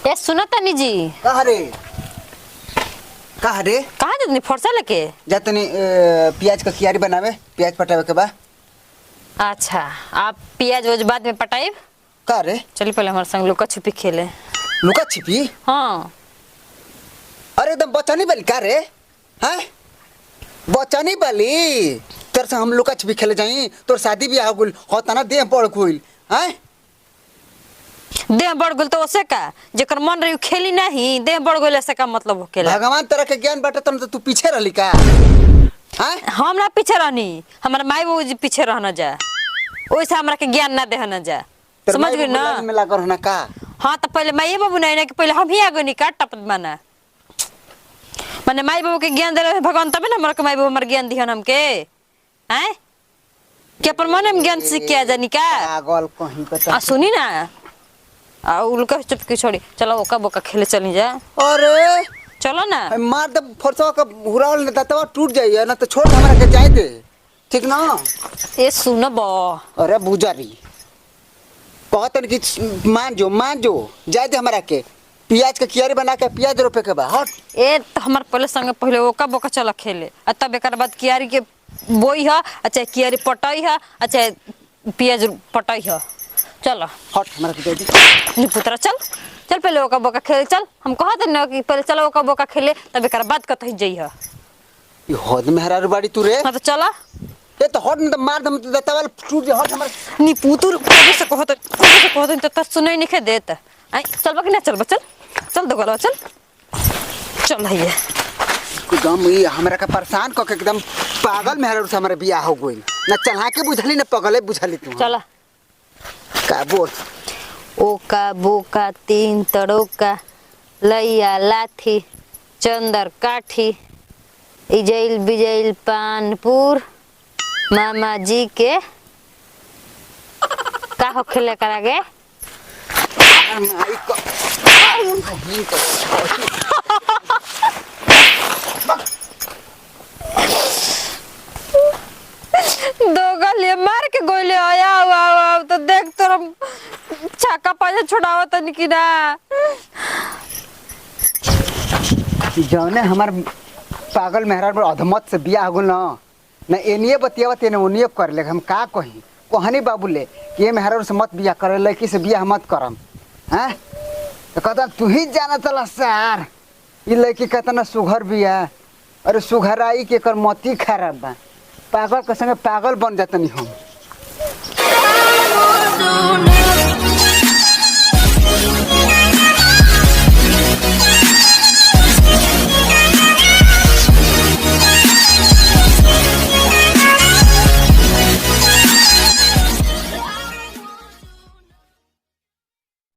ए सुनो तनी जी। कहा रे कहाँ जतनी फरसा लेके जातनी प्याज का कियारी बनावे प्याज पटावे के बा। अच्छा आप प्याज वोज बाद में पटाइब। का रे चलिए पहले हमारे संग लुका छुपी खेले। लुका छिपी? हाँ अरे एकदम बचानी वाली का रे हैं बचानी वाली तेरे से हम लुका छिपी खेले जाई तोर शादी ब्याह हो गइल होता ना देह पड़ गइल हैं देह बढ़ गल तो ओसे का जेकर मन रही खेली नहीं देह बढ़ गल ऐसे का मतलब होकेला। भगवान तरह के ज्ञान बाटे तो तू पीछे रहली का हैं हम ना पीछे रहनी हमारे माई बाबू जी पीछे रहना जा वैसे हमरा के ज्ञान ना देहना जा समझ गई ना मिला कर ना का। हाँ तो पहले माई बाबू नहीं ना कि पहले हम ही आगे नहीं का टपत माना माने माई बाबू के ज्ञान दे भगवान तबे ना हमरा के माई बाबू हमर ज्ञान दिहन हमके हैं क्या पर मन में ज्ञान सीख के आ जानी का पागल कहीं पे आ सुनी ना आ उलका चुपके छोड़ी चलो ओका बोका खेले चली जा। अरे चलो ना मार दे फरसा का हुरावल ने तवा टूट जाइए ना तो छोड़ हमरा के जाए दे ठीक ना। ए सुन बो अरे बुजारी कहतन कि मान जो जाए दे हमरा के प्याज का कियारी बना के प्याज रोपे के बा हट। ए तो हमार पहले संगे पहले ओका बोका चला खेले आ तब एकर बाद कियारी के बोई ह अच्छा कियारी पटाई ह अच्छा प्याज पटाई ह चलो हट हमरा के दे दे नी पुत्रा चल चल पहले ओका बोका खेले चल हम कहत न कि पहले चलो ओका बोका खेले तब एकर बाद कतई जई ह ये हद में हरार बाड़ी तू रे हां तो चला ए तो हट न तो मार दम तो तवाल टूट जा हट हमरा नी पुतुर कबे से कहत तो सुनई नहीं खे देत आई चल बा कि ना चल बा चल दो गलो चल चल है एकदम ये हमरा का परेशान क के एकदम पागल में हरार से हमारे बियाह हो गइल ना चढ़ा के बुझली ना पगले बुझली तू चला का बोल ओका बोका तीन तड़ोका लैया लाठी चंदर काठी इजैल बिजैल पानपुर मामा जी के का हो खेले करागे माई को दो गले मार के गोले आया वाह तो देख तो हम छाका पाजा छुड़ावा तनी की ना जौने हमार पागल मेहरार पर अधमत से बियाह हो गइल ना एनिए बतियावत ने ओनिए कर ले हम का कही कहनी बाबू ले कि ये मेहरार से मत बियाह करे लड़की से बियाह मत करम हैं तो कहता तू ही जाना चला सार ये लड़की कहता सुघर बियाह अरे सुघराई के कर मती खराब बा पागल के संगे पागल बन जातनी हम।